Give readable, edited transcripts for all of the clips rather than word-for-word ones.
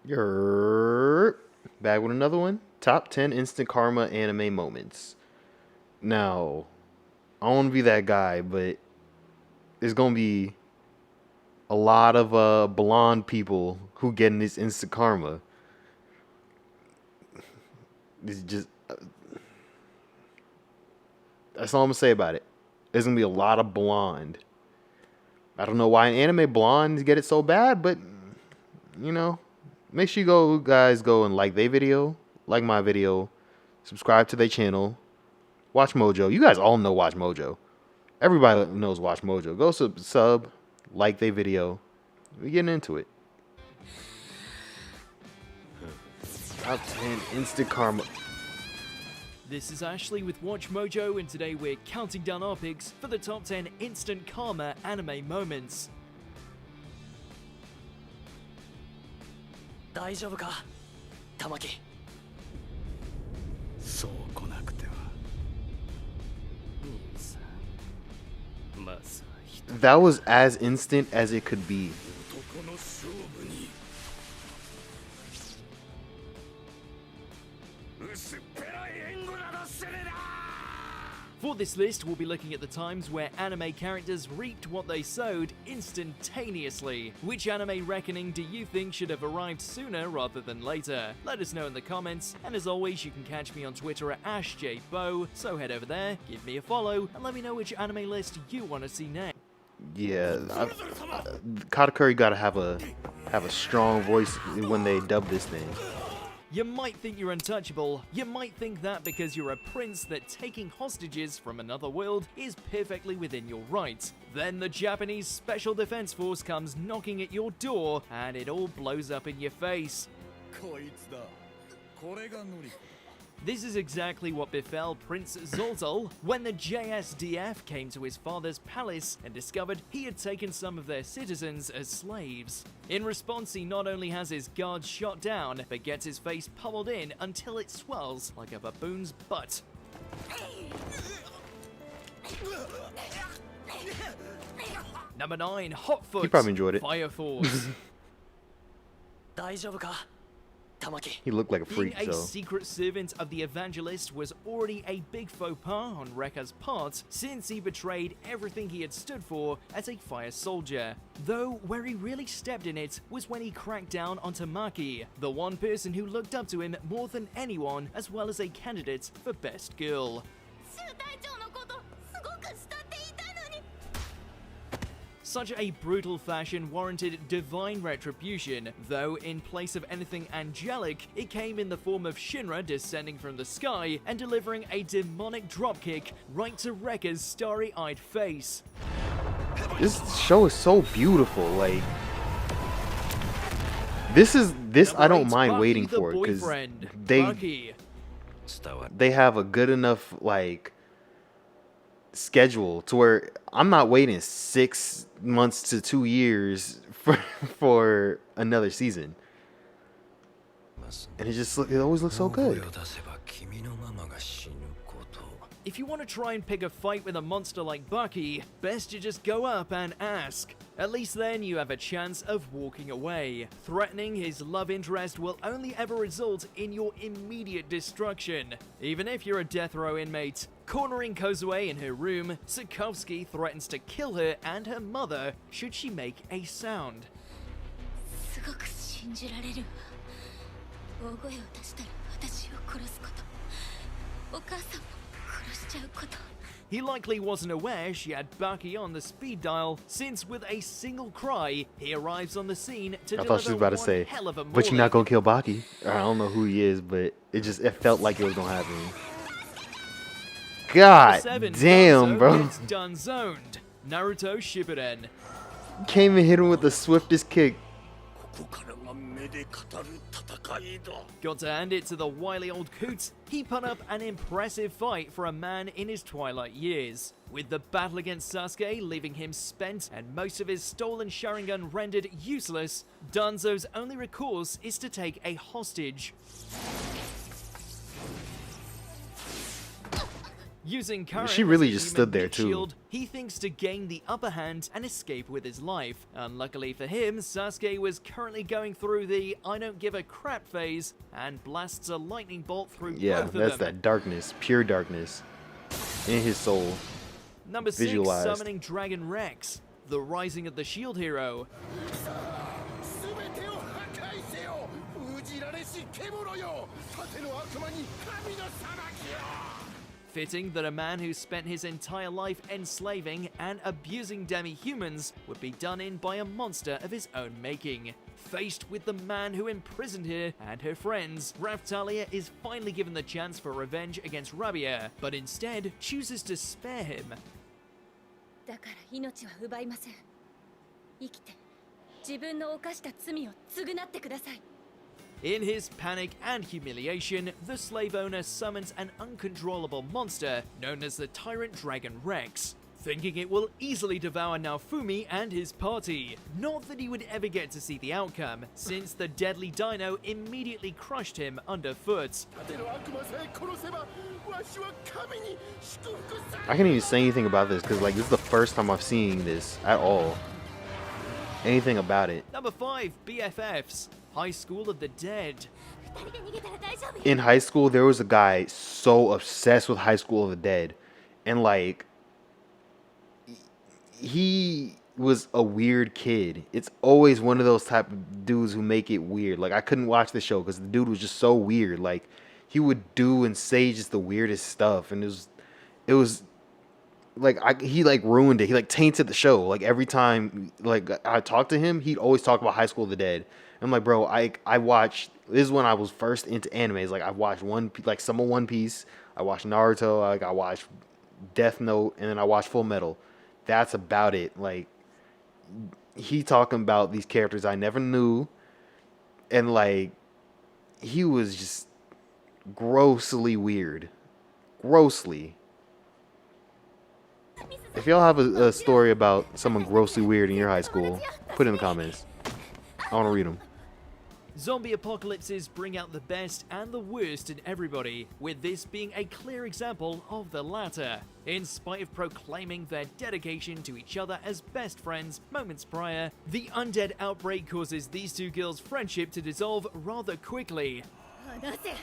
You're back with another one. Top 10 instant karma anime moments. Now, I don't want to be that guy, but there's going to be a lot of blonde people who get in this instant karma. This is just. That's all I'm going to say about it. There's going to be a lot of blonde. I don't know why anime blondes get it so bad, but, you know, make sure you guys go and like their video, like my video, subscribe to their channel, Watch Mojo. You guys all know Watch Mojo. Everybody knows Watch Mojo. Go sub, like their video. We're getting into it. Top 10 instant karma. This is Ashley with Watch Mojo, and today we're counting down our picks for the top 10 instant karma anime moments. 大丈夫か玉木そう来なくては兄さんまずは一 That was as instant as it could be. 男の勝負に薄っぺらい援護などするな For this list, we'll be looking at the times where anime characters reaped what they sowed instantaneously. Which anime reckoning do you think should have arrived sooner rather than later? Let us know in the comments, and as always, you can catch me on Twitter at AshJBo, so head over there, give me a follow, and let me know which anime list you want to see next. Yeah, Katakuri gotta have a strong voice when they dub this thing. You might think you're untouchable. You might think that because you're a prince that taking hostages from another world is perfectly within your rights. Then the Japanese Special Defense Force comes knocking at your door and it all blows up in your face. こいつだこれがノリコ This is exactly what befell Prince Zoltal when the JSDF came to his father's palace and discovered he had taken some of their citizens as slaves. In response, he not only has his guards shot down, but gets his face pummeled in until it swells like a baboon's butt. Number 9, Hotfoot. He probably enjoyed it. Fire Force. 大丈夫か玉木 He looked like a Being freak, a so. secret servant of the Evangelist was already a big faux pas on Rekka's part, since he betrayed everything he had stood for as a fire soldier. Though, where he really stepped in it was when he cracked down onto Maki, the one person who looked up to him more than anyone, as well as a candidate for Best Girl. 州隊長のことすごく慕っていたのに Such a brutal fashion warranted divine retribution, though in place of anything angelic, it came in the form of Shinra descending from the sky and delivering a demonic dropkick right to Rekka's starry-eyed face. This show is so beautiful. Like, this I don't Number mind 8, waiting Bucky the for it because boyfriend. they Bucky. 伝わる they have a good enough like schedule to where I'm not waiting 6 months to 2 years for another season, ます and it always looks so 声 good. を出せば君のママが死ぬこと If you want to try and pick a fight with a monster like Bucky, best you just go up and ask. At least then you have a chance of walking away. Threatening his love interest will only ever result in your immediate destruction. Even if you're a death row inmate. Cornering Kozue in her room, Sokovsky threatens to kill her and her mother should she make a sound. すごく信じられるわ大声を出したら私を殺すことお母さんも殺しちゃうこと He likely wasn't aware she had Bucky on the speed dial, since with a single cry, he arrives on the scene to I deliver thought she was about to one say, hell of a but you're mauling. not gonna kill Baki. Or I don't know who he is, but it felt like it was gonna happen. God 7, damn, Danzo bro. gets done zoned. Naruto Shippuden. Came and hit him with the swiftest kick. ここからが目で語る戦いだ Got to hand it to the wily old coot. He put up an impressive fight for a man in his twilight years. With the battle against Sasuke leaving him spent and most of his stolen Sharingan rendered useless, Danzo's only recourse is to take a hostage. Using Karen She really as a just human stood there, meat too. shield, he thinks to gain the upper hand and escape with his life. Unluckily for him, Sasuke was currently going through the I don't give a crap phase and blasts a lightning bolt through Yeah, both of that's them. that darkness, pure darkness in his soul. Number 6, visualized. summoning Dragon Rex, the rising of the shield hero. 全てを破壊せよ封じられし獣よ盾の悪魔に神の裁きよ Fitting that a man who spent his entire life enslaving and abusing demi-humans would be done in by a monster of his own making. Faced with the man who imprisoned her and her friends, Raphtalia is finally given the chance for revenge against Rabia, but instead chooses to spare him. だから命は奪いません。生きて自分の犯した罪を償ってください。 In his panic and humiliation, the slave owner summons an uncontrollable monster known as the Tyrant Dragon Rex, thinking it will easily devour Naofumi and his party. Not that he would ever get to see the outcome, since the deadly dino immediately crushed him underfoot. 盾の悪魔さえ殺せばわしは神に祝福され I can't even say anything about this because like this is the first time I've seen this at all. Anything about it. Number 5, BFFs, High School of the Dead. 二人で逃げたら大丈夫。 In high school, there was a guy so obsessed with High School of the Dead, and like he was a weird kid. It's always one of those type of dudes who make it weird. Like I couldn't watch the show because the dude was just so weird. Like he would do and say just the weirdest stuff, and it was like he like ruined it. He like tainted the show. Like every time like I talked to him, he'd always talk about High School of the Dead. I'm like, bro, I watched. This is when I was first into animes. Like I watched some of One Piece. I watched Naruto. Like I watched Death Note, and then I watched Full Metal. That's about it. Like he talking about these characters I never knew, and like he was just grossly weird. Grossly. If y'all have a story about someone grossly weird in your high school, put it in the comments. I want to read them. Zombie apocalypses bring out the best and the worst in everybody, with this being a clear example of the latter. In spite of proclaiming their dedication to each other as best friends moments prior, the undead outbreak causes these two girls' friendship to dissolve rather quickly. 離せ。あ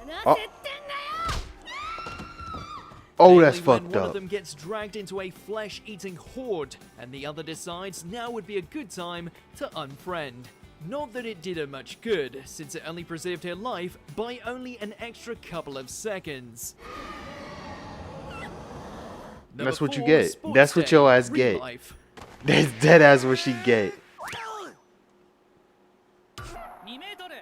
離せってんだよ。 Oh, that's Mainly when fucked one of up. them gets dragged into a flesh-eating horde, and the other decides now would be a good time to unfriend. Not that it did her much good, since it only preserved her life by only an extra couple of seconds. Number That's what you 4, get. Sports That's what Day, your ass Real get. Life. That's dead ass what she get. 2メートル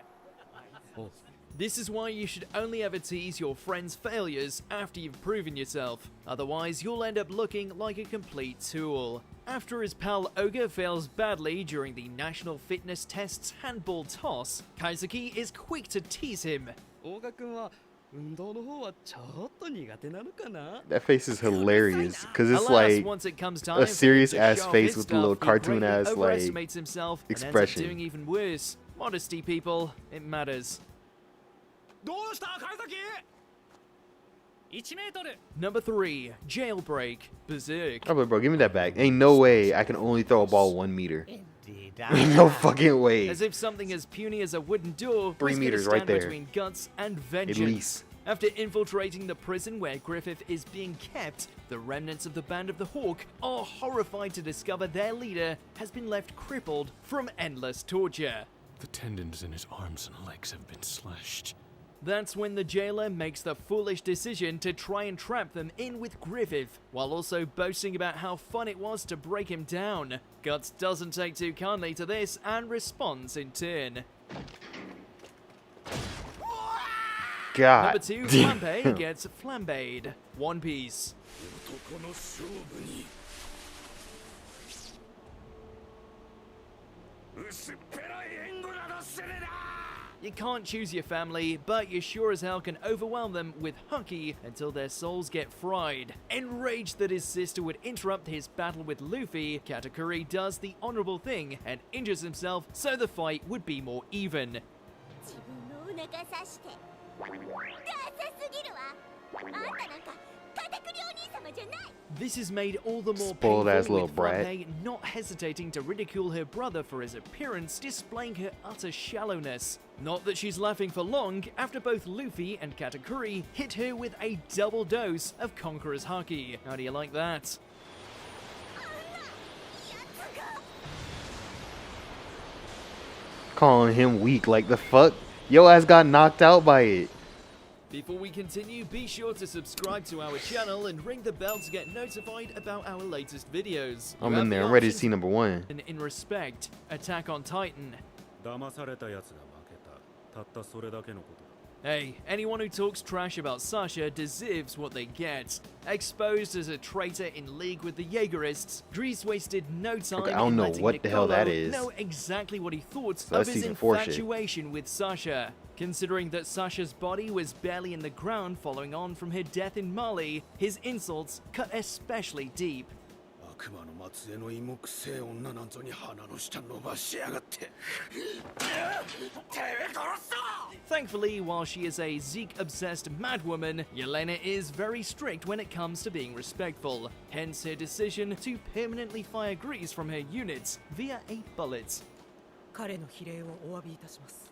This is why you should only ever tease your friends' failures after you've proven yourself. Otherwise, you'll end up looking like a complete tool. After his pal Oga fails badly during the National Fitness Test's handball toss, Kaisuke is quick to tease him. 大賀君は運動の方はちょっと苦手なのかな That face is hilarious because it's Alas, like once it comes time a serious for him to ass show off face his with a little stuff, he cartoon greatly ass, like, overestimates himself and ends up expression. doing even worse. Modesty, people, it matters. どうした貝崎1メートル Number 3, Jailbreak, Berserk. I'm like, bro, give me that back. Ain't no way I can only throw a ball 1 meter. Ain't no fucking way. As if something as puny as a wooden door 3 was gonna meters right stand there. between guts and vengeance. least. After infiltrating the prison where Griffith is being kept, the remnants of the Band of the Hawk are horrified to discover their leader has been left crippled from endless torture. The tendons in his arms and legs have been slashed. That's when the jailer makes the foolish decision to try and trap them in with Griffith, while also boasting about how fun it was to break him down. Guts doesn't take too kindly to this and responds in turn. God. Number 2, Flambe gets flambéed. One Piece. 男の勝負に薄っぺらい援護などするな You can't choose your family, but you sure as hell can overwhelm them with Hucky until their souls get fried. Enraged that his sister would interrupt his battle with Luffy, Katakuri does the honorable thing and injures himself so the fight would be more even. 自分のお腹刺して。ダサすぎるわ。あんたなんかカタクリお兄様じゃない。 This is made all the more Spoiled ass painful little with brat. Flamme not hesitating to ridicule her brother for his appearance, displaying her utter shallowness. Not that she's laughing for long after both Luffy and Katakuri hit her with a double dose of Conqueror's Haki. How do you like that? Calling him weak, like the fuck? Yo ass got knocked out by it. Before we continue, be sure to subscribe to our channel and ring the bell to get notified about our latest videos. I'm You have in there. the I'm ready to option see number 1. in Respect, Attack on Titan. 騙されたやつが負けた。たったそれだけのことだ。 Hey, anyone who talks trash about Sasha deserves what they get. Exposed as a traitor in league with the Jaegerists, Dries wasted no time Okay, I don't in know letting what the hell that Nicolo is. know exactly what he thought So of that's his season 4 shit. infatuation with Sasha. Considering that Sasha's body was barely in the ground following on from her death in Mali, his insults cut especially deep. 悪魔の末裔の芋くせえ女なんぞに鼻の下伸ばしやがって。てめえ殺すぞ。 Thankfully, while she is a Zeke-obsessed madwoman, Yelena is very strict when it comes to being respectful, hence her decision to permanently fire Grease from her units via a bullet. 彼の非礼をお詫びいたします。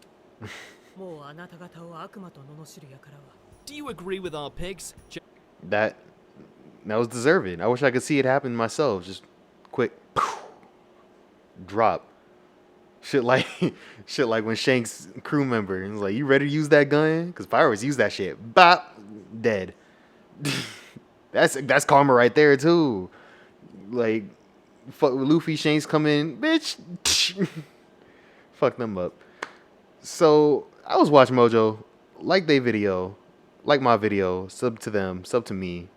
もうあなた方を悪魔と罵る輩は。 Do you agree with our picks? That was deserving. I wish I could see it happen myself. Just quick drop. Shit like when Shanks crew member is like, you ready to use that gun? Cause pirates use that shit. Bop, dead. that's karma right there too. Like, fuck Luffy, Shanks come in, bitch. Fuck them up. So I was watching Mojo, like they video, like my video, sub to them, sub to me.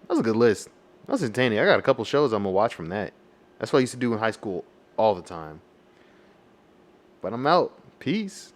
That was a good list. That was entertaining. I got a couple shows I'm gonna watch from that. That's what I used to do in high school all the time. But I'm out. Peace.